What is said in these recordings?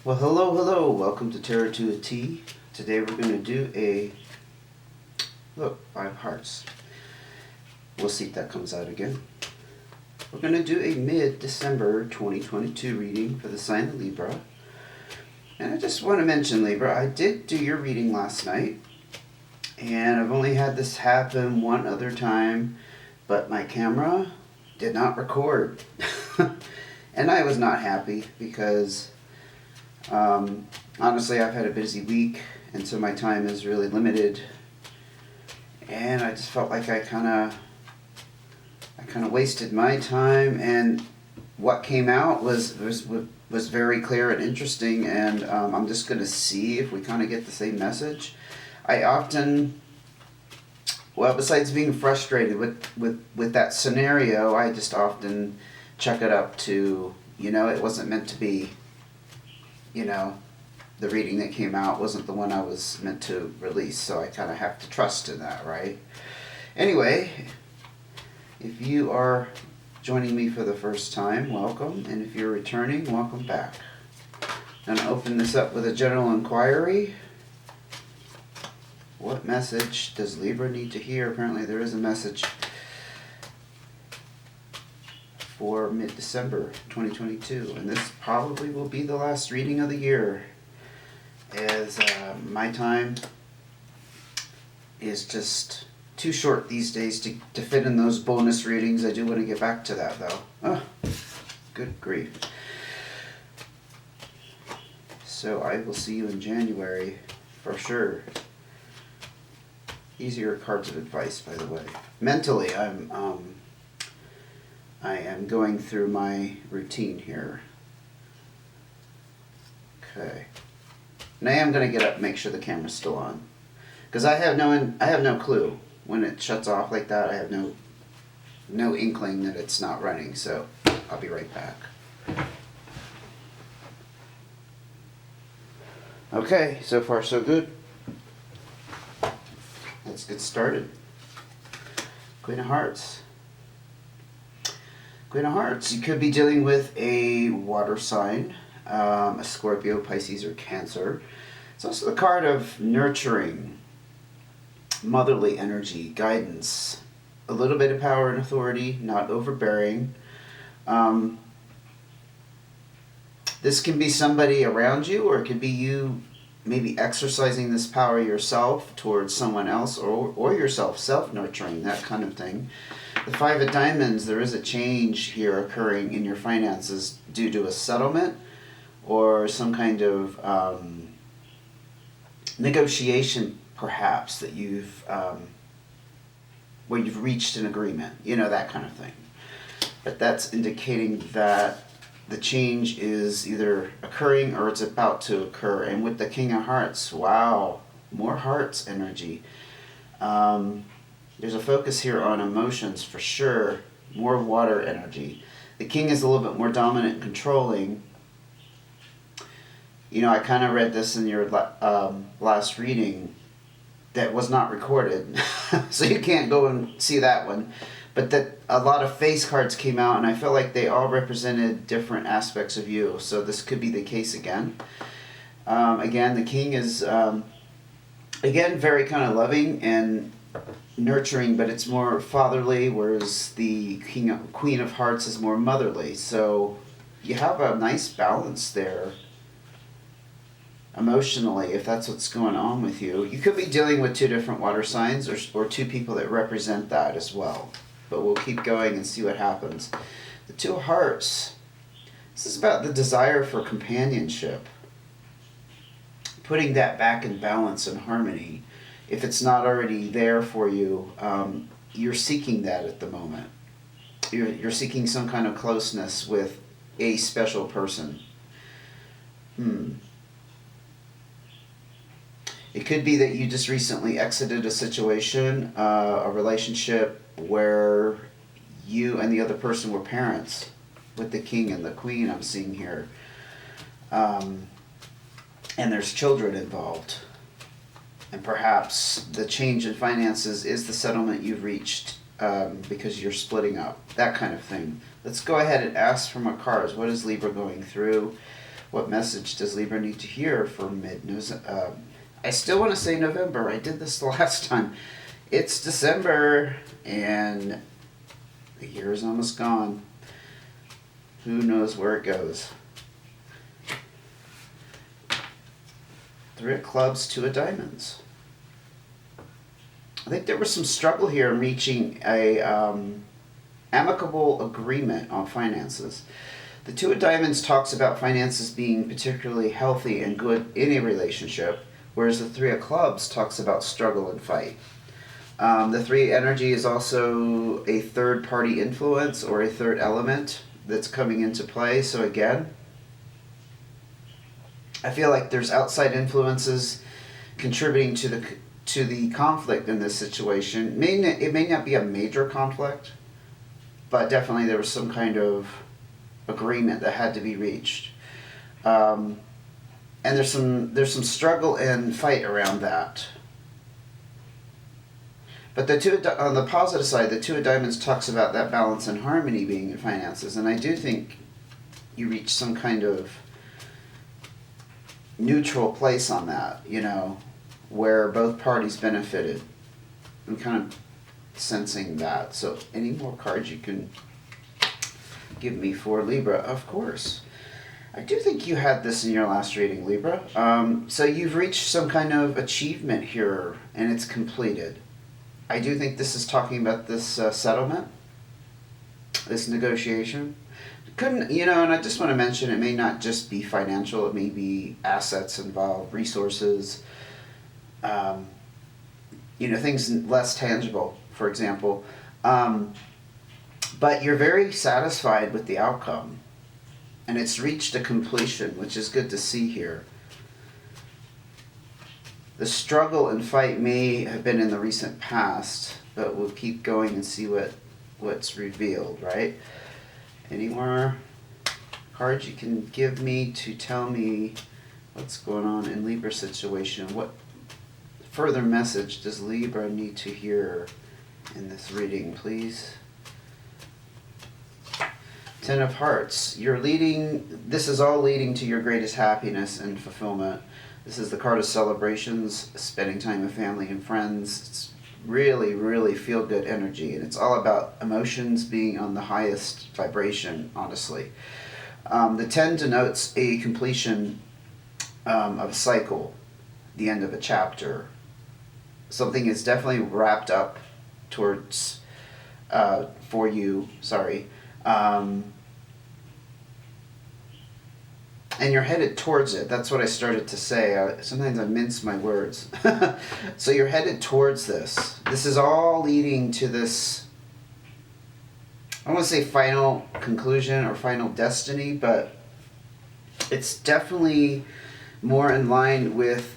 Well, hello, welcome to Tarot to a T. Today we're going to do look, 5 hearts. We'll see if that comes out again. We're going to do a mid-December 2022 reading for the sign of Libra. And I just want to mention, Libra, I did do your reading last night. And I've only had this happen one other time, but my camera did not record. And I was not happy because honestly, I've had a busy week, and so my time is really limited. And I just felt like I kind of wasted my time. And what came out was very clear and interesting. And I'm just going to see if we kind of get the same message. I often, well, besides being frustrated with that scenario, I just often chuck it up to, it wasn't meant to be. The reading that came out wasn't the one I was meant to release, so I kind of have to trust in that, right? Anyway, if you are joining me for the first time, welcome, and if you're returning, welcome back. I'm going to open this up with a general inquiry. What message does Libra need to hear? Apparently there is a message for mid-December 2022, and this probably will be the last reading of the year, as my time is just too short these days to fit in those bonus readings. I do want to get back to that though. Oh, good grief. So I will see you in January for sure. Easier cards of advice, by the way. Mentally, I am going through my routine here. Okay. And I am going to get up and make sure the camera's still on. Because I have no clue when it shuts off like that. I have no inkling that it's not running. So I'll be right back. Okay, so far so good. Let's get started. Queen of Hearts. Queen of Hearts, you could be dealing with a water sign, a Scorpio, Pisces, or Cancer. It's also the card of nurturing, motherly energy, guidance, a little bit of power and authority, not overbearing. This can be somebody around you, or it could be you maybe exercising this power yourself towards someone else, or yourself, self-nurturing, that kind of thing. The 5 of Diamonds, there is a change here occurring in your finances due to a settlement or some kind of negotiation, perhaps, that where you've reached an agreement, that kind of thing. But that's indicating that the change is either occurring or it's about to occur. And with the King of Hearts, wow, more hearts energy. There's a focus here on emotions for sure, more water energy. The King is a little bit more dominant and controlling. I kind of read this in your last reading that was not recorded, so you can't go and see that one. But that a lot of face cards came out, and I felt like they all represented different aspects of you. So this could be the case again. Again, the King is, again, very kind of loving and nurturing, but it's more fatherly, whereas the Queen of Hearts is more motherly. So you have a nice balance there emotionally, if that's what's going on with you. You could be dealing with 2 different water signs, or 2 people that represent that as well. But we'll keep going and see what happens. The 2 of Hearts. This is about the desire for companionship. Putting that back in balance and harmony. If it's not already there for you, you're seeking that at the moment. You're seeking some kind of closeness with a special person. It could be that you just recently exited a situation, a relationship where you and the other person were parents, with the King and the Queen I'm seeing here. And there's children involved. And perhaps the change in finances is the settlement you've reached because you're splitting up, that kind of thing. Let's go ahead and ask from our cards. What is Libra going through? What message does Libra need to hear for I still want to say November. I did this the last time. It's December, and the year is almost gone. Who knows where it goes? Three of clubs, two of diamonds. I think there was some struggle here in reaching a amicable agreement on finances. The two of diamonds talks about finances being particularly healthy and good in a relationship, whereas the three of clubs talks about struggle and fight. The three energy is also a third party influence or a third element that's coming into play. So again, I feel like there's outside influences contributing to the conflict in this situation. It may not be a major conflict, but definitely there was some kind of agreement that had to be reached, and there's some struggle and fight around that. But on the positive side, the two of diamonds talks about that balance and harmony being in finances, and I do think you reach some kind of neutral place on that, where both parties benefited. I'm kind of sensing that. So any more cards you can give me for Libra? Of course. I do think you had this in your last reading, Libra. So you've reached some kind of achievement here, and it's completed. I do think this is talking about this settlement, this negotiation. And I just want to mention, it may not just be financial, it may be assets involved, resources, things less tangible, for example. But you're very satisfied with the outcome, and it's reached a completion, which is good to see here. The struggle and fight may have been in the recent past, but we'll keep going and see what's revealed, right? Any more cards you can give me to tell me what's going on in Libra's situation? What further message does Libra need to hear in this reading, please? Ten of Hearts. This is all leading to your greatest happiness and fulfillment. This is the card of celebrations, spending time with family and friends. It's really, really feel-good energy, and it's all about emotions being on the highest vibration, honestly. The 10 denotes a completion of a cycle, the end of a chapter. Something is definitely wrapped up towards, for you, sorry. And you're headed towards it. That's what I started to say. Sometimes I mince my words. So you're headed towards this. This is all leading to this, I don't want to say final conclusion or final destiny, but it's definitely more in line with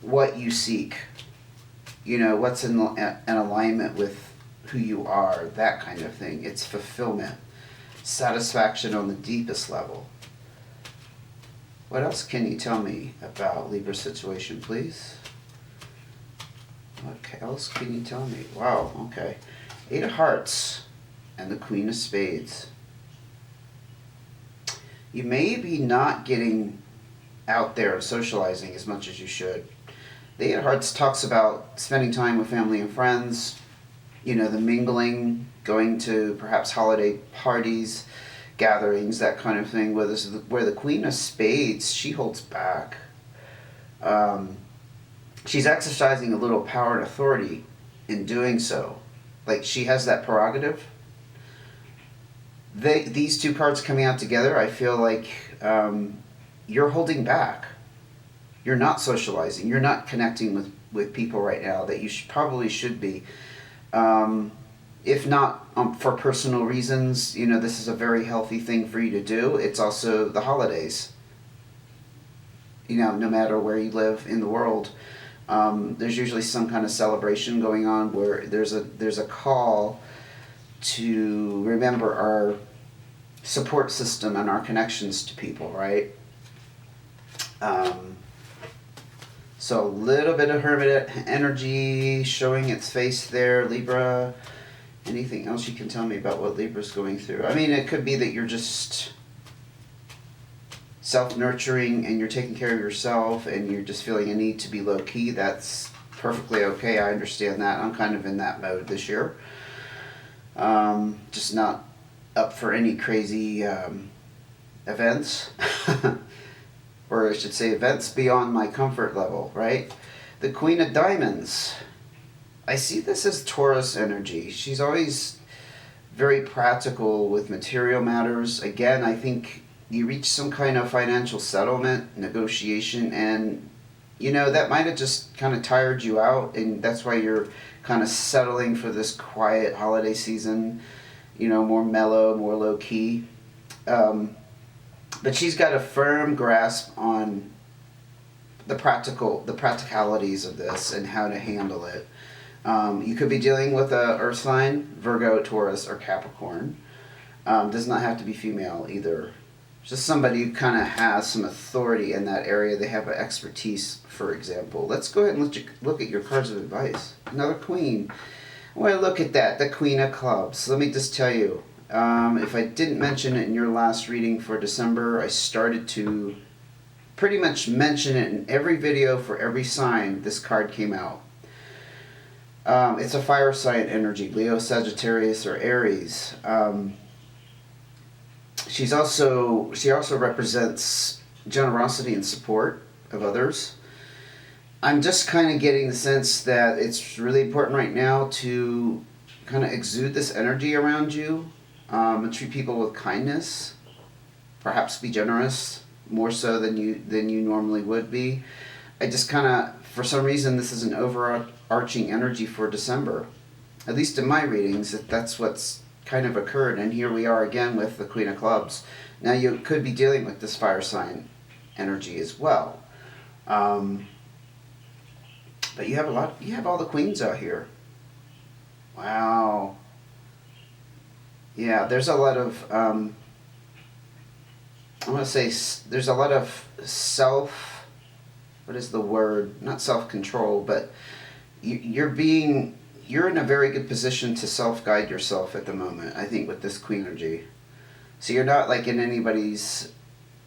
what you seek. What's in alignment with who you are, that kind of thing. It's fulfillment, satisfaction on the deepest level. What else can you tell me about Libra's situation, please? What else can you tell me? Wow, okay. 8 of Hearts and the Queen of Spades. You may be not getting out there and socializing as much as you should. The 8 of Hearts talks about spending time with family and friends, the mingling, going to perhaps holiday parties, gatherings, that kind of thing. Where the Queen of Spades, she holds back. She's exercising a little power and authority in doing so. Like, she has that prerogative. These two cards coming out together, I feel like you're holding back. You're not socializing. You're not connecting with people right now that you probably should be. If not for personal reasons, this is a very healthy thing for you to do. It's also the holidays. No matter where you live in the world, there's usually some kind of celebration going on where there's a call to remember our support system and our connections to people, right? So a little bit of Hermit energy showing its face there, Libra. Anything else you can tell me about what Libra's going through? I mean, it could be that you're just self-nurturing and you're taking care of yourself and you're just feeling a need to be low-key, that's perfectly okay. I understand that. I'm kind of in that mode this year. Just not up for any crazy events. Or I should say events beyond my comfort level, right? The Queen of Diamonds. I see this as Taurus energy. She's always very practical with material matters. Again, I think you reach some kind of financial settlement, negotiation, and you know, that might have just kind of tired you out, and that's why you're kind of settling for this quiet holiday season, you know, more mellow, more low-key. But she's got a firm grasp on the practicalities of this and how to handle it. You could be dealing with a earth sign, Virgo, Taurus, or Capricorn. Does not have to be female either. Just somebody who kind of has some authority in that area. They have an expertise, for example. Let's go ahead and look at your cards of advice. Another queen. Well, look at that, the Queen of Clubs. Let me just tell you, if I didn't mention it in your last reading for December, I started to pretty much mention it in every video for every sign this card came out. It's a fire sign energy, Leo, Sagittarius, or Aries. She also represents generosity and support of others. I'm just kind of getting the sense that it's really important right now to kind of exude this energy around you, and treat people with kindness, perhaps be generous more so than you normally would be. I just kind of, for some reason, this is an overarching energy for December, at least in my readings, that's what's kind of occurred. And here we are again with the Queen of Clubs. Now you could be dealing with this fire sign energy as well. But you have all the queens out here. Wow. Yeah, there's a lot of, I'm going to say, there's a lot of what is the word? Not self-control, but you're in a very good position to self-guide yourself at the moment, I think, with this queen energy. So you're not like in anybody's,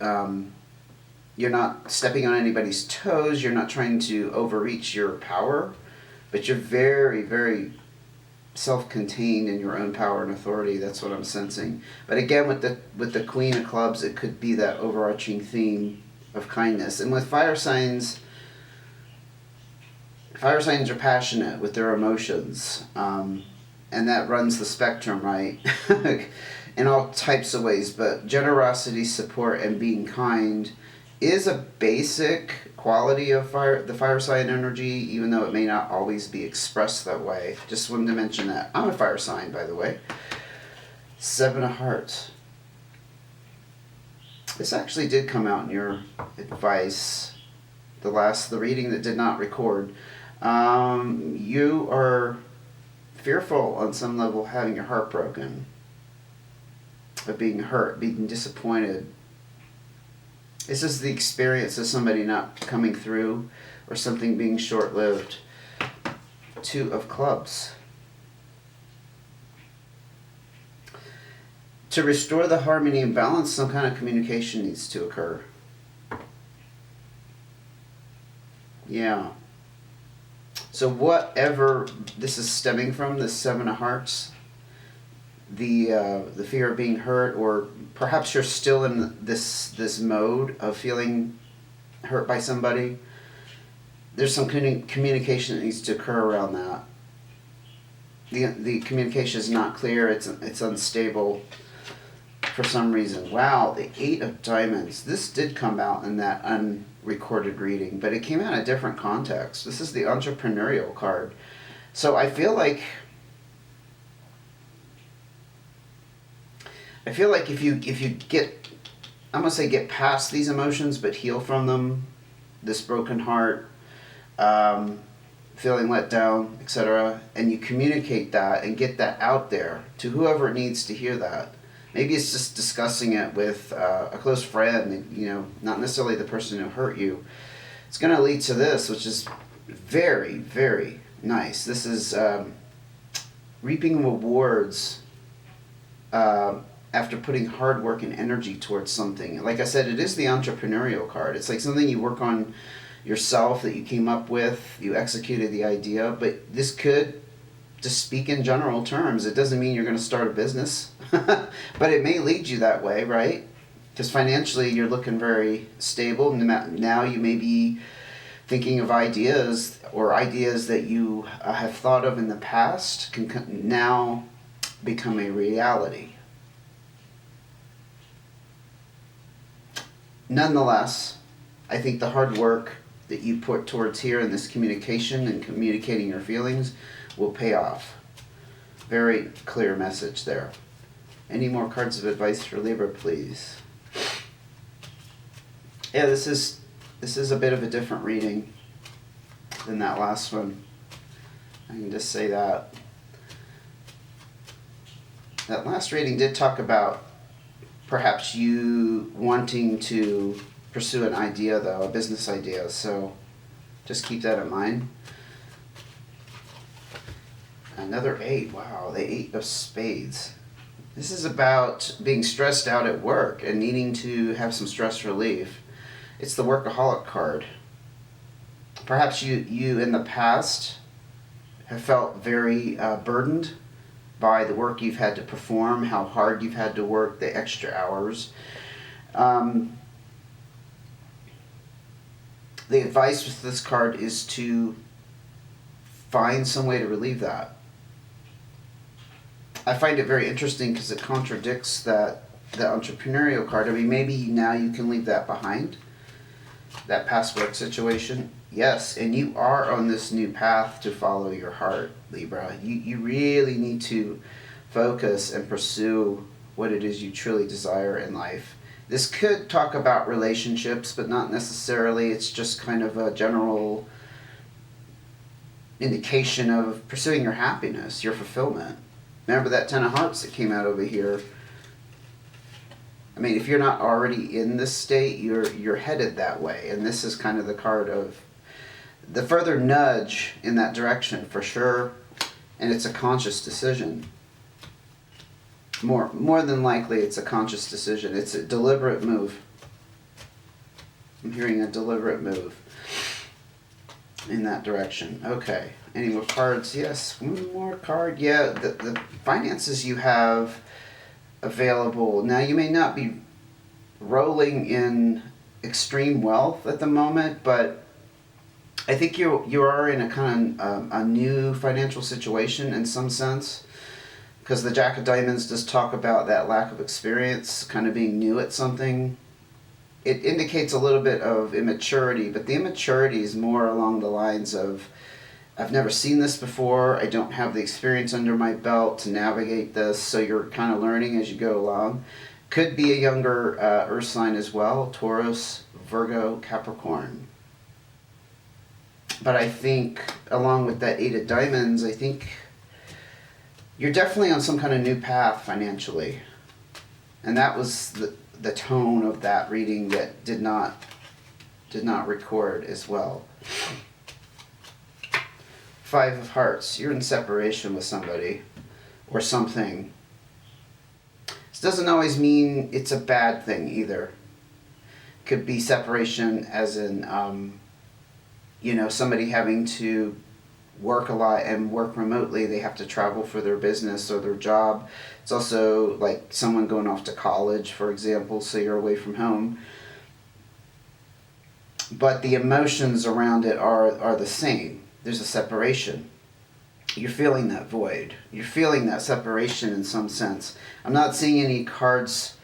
you're not stepping on anybody's toes, you're not trying to overreach your power, but you're very, very self-contained in your own power and authority. That's what I'm sensing. But again, with the Queen of Clubs, it could be that overarching theme of kindness. And with fire signs are passionate with their emotions, and that runs the spectrum, right? In all types of ways. But generosity, support, and being kind is a basic quality of the fire sign energy, even though it may not always be expressed that way. Just wanted to mention that. I'm a fire sign, by the way. 7 of Hearts. This actually did come out in your advice, the reading that did not record. You are fearful on some level, having your heart broken, of being hurt, being disappointed. This is the experience of somebody not coming through or something being short-lived. 2 of Clubs. To restore the harmony and balance, some kind of communication needs to occur. Yeah. So whatever this is stemming from, this 7 of Hearts, the fear of being hurt, or perhaps you're still in this mode of feeling hurt by somebody, there's some communication that needs to occur around that. The communication is not clear, it's unstable for some reason. Wow, the 8 of Diamonds. This did come out in that unrecorded reading, but it came out in a different context. This is the entrepreneurial card. So I feel like if you get, I'm going to say get past these emotions, but heal from them, this broken heart, feeling let down, etc., and you communicate that and get that out there to whoever needs to hear that. Maybe it's just discussing it with a close friend, you know, not necessarily the person who hurt you. It's going to lead to this, which is very, very nice. This is reaping rewards after putting hard work and energy towards something. Like I said, it is the entrepreneurial card. It's like something you work on yourself that you came up with, you executed the idea, but this could just speak in general terms. It doesn't mean you're going to start a business, but it may lead you that way, right? Because financially you're looking very stable. Now you may be thinking of ideas, or ideas that you have thought of in the past can now become a reality. Nonetheless, I think the hard work that you put towards here in this communication and communicating your feelings will pay off. Very clear message there. Any more cards of advice for Libra, please? Yeah, this is a bit of a different reading than that last one. I can just say that. That last reading did talk about perhaps you wanting to pursue an idea, though, a business idea, so just keep that in mind. Another 8, wow, the 8 of spades. This is about being stressed out at work and needing to have some stress relief. It's the workaholic card. Perhaps you in the past have felt very burdened by the work you've had to perform, how hard you've had to work, the extra hours. The advice with this card is to find some way to relieve that. I find it very interesting because it contradicts the entrepreneurial card. I mean, maybe now you can leave that behind, that past work situation. Yes, and you are on this new path to follow your heart, Libra. You really need to focus and pursue what it is you truly desire in life. This could talk about relationships, but not necessarily. It's just kind of a general indication of pursuing your happiness, your fulfillment. Remember that 10 of hearts that came out over here? I mean, if you're not already in this state, you're headed that way. And this is kind of the card of the further nudge in that direction, for sure. And it's a conscious decision. More than likely, it's a conscious decision. It's a deliberate move. I'm hearing a deliberate move in that direction. Okay. Any more cards? Yes. One more card. Yeah. The finances you have available. Now, you may not be rolling in extreme wealth at the moment, but I think you are in a kind of a new financial situation in some sense. Because the Jack of Diamonds does talk about that lack of experience, kind of being new at something. It indicates a little bit of immaturity, but the immaturity is more along the lines of, I've never seen this before, I don't have the experience under my belt to navigate this, so you're kind of learning as you go along. Could be a younger earth sign as well, Taurus, Virgo, Capricorn. But I think, along with that 8 of Diamonds, I think you're definitely on some kind of new path financially. And that was the tone of that reading that did not record as well. 5 of Hearts. You're in separation with somebody or something. This doesn't always mean it's a bad thing either. Could be separation as in, somebody having to work a lot and work remotely. They have to travel for their business or their job. It's also like someone going off to college, for example, so you're away from home. But the emotions around it are the same. There's a separation. You're feeling that void. You're feeling that separation in some sense. I'm not seeing any cards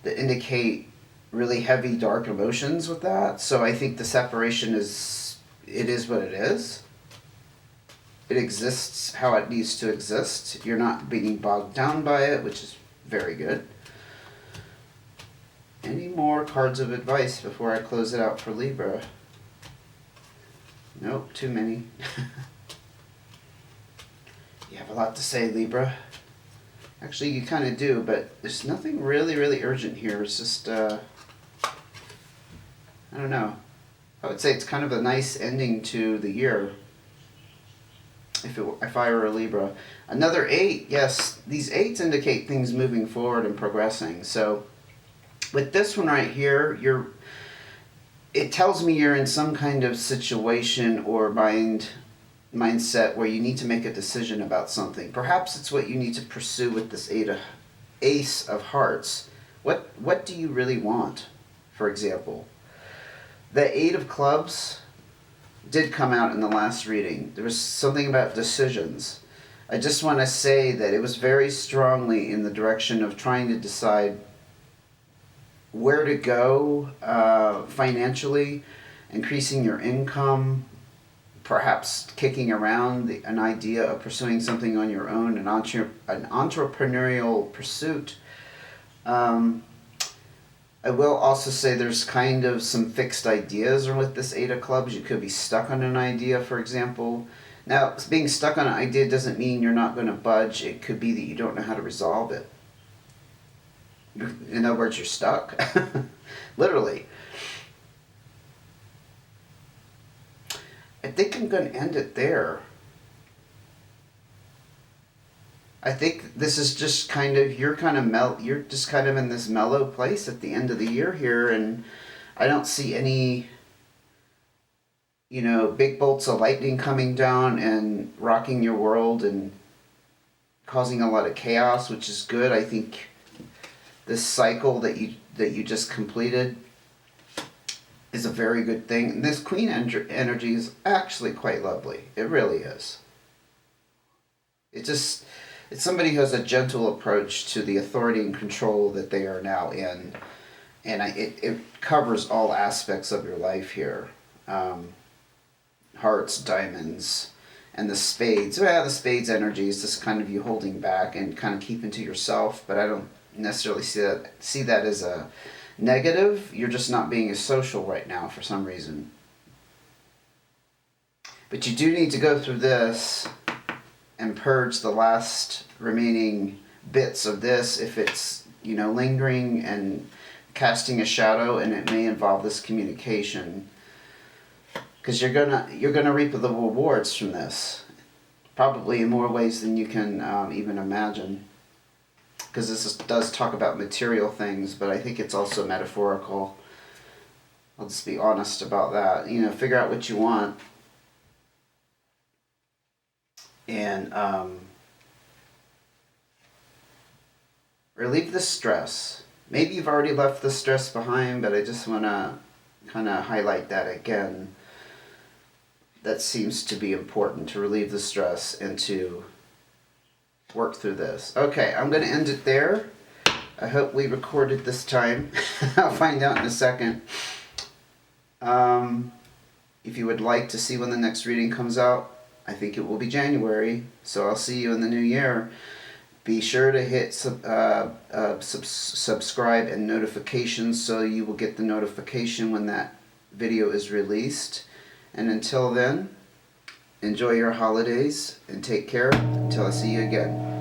that indicate really heavy, dark emotions with that. So I think the separation is what it is. It exists how it needs to exist. You're not being bogged down by it, which is very good. Any more cards of advice before I close it out for Libra? Nope, too many. You have a lot to say, Libra. Actually, you kind of do, but there's nothing really, really urgent here. It's just, I don't know. I would say it's kind of a nice ending to the year. if I were a Libra. Another 8, yes, these 8s indicate things moving forward and progressing. So with this one right here, it tells me you're in some kind of situation or mindset where you need to make a decision about something. Perhaps it's what you need to pursue with this Ace of Hearts. What do you really want, for example? The 8 of Clubs did come out in the last reading. There was something about decisions. I just want to say that it was very strongly in the direction of trying to decide where to go financially, increasing your income, perhaps kicking around an idea of pursuing something on your own, an entrepreneurial pursuit. I will also say there's kind of some fixed ideas with this 8 of Clubs. You could be stuck on an idea, for example. Now, being stuck on an idea doesn't mean you're not going to budge. It could be that you don't know how to resolve it. In other words, you're stuck. Literally. I think I'm going to end it there. I think this is just kind of, you're just kind of in this mellow place at the end of the year here, and I don't see any, big bolts of lightning coming down and rocking your world and causing a lot of chaos, which is good. I think this cycle that you just completed is a very good thing. And this Queen energy is actually quite lovely. It really is. It's somebody who has a gentle approach to the authority and control that they are now in. And it covers all aspects of your life here. Hearts, diamonds, and the spades. Well, the spades energy is just kind of you holding back and kind of keeping to yourself. But I don't necessarily see that as a negative. You're just not being as social right now for some reason. But you do need to go through this and purge the last remaining bits of this if it's lingering and casting a shadow, and it may involve this communication, because you're gonna reap the rewards from this, probably in more ways than you can even imagine, because this does talk about material things, but I think it's also metaphorical. I'll just be honest about that. Figure out what you want. And relieve the stress. Maybe you've already left the stress behind, but I just want to kind of highlight that again. That seems to be important, to relieve the stress and to work through this. Okay, I'm going to end it there. I hope we recorded this time. I'll find out in a second. If you would like to see when the next reading comes out, I think it will be January, so I'll see you in the new year. Be sure to hit subscribe and notifications so you will get the notification when that video is released. And until then, enjoy your holidays and take care until I see you again.